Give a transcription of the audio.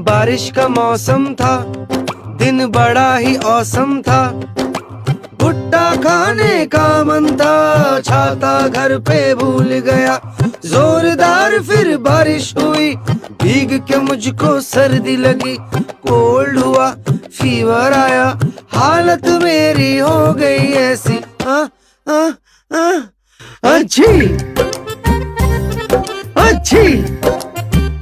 बारिश का मौसम था, दिन बड़ा ही औसम था। भुट्टा खाने का मन था, छाता घर पे भूल गया। जोरदार फिर बारिश हुई, भीग के मुझको सर्दी लगी। कोल्ड हुआ, फीवर आया, हालत मेरी हो गई ऐसी। अच्छी अच्छी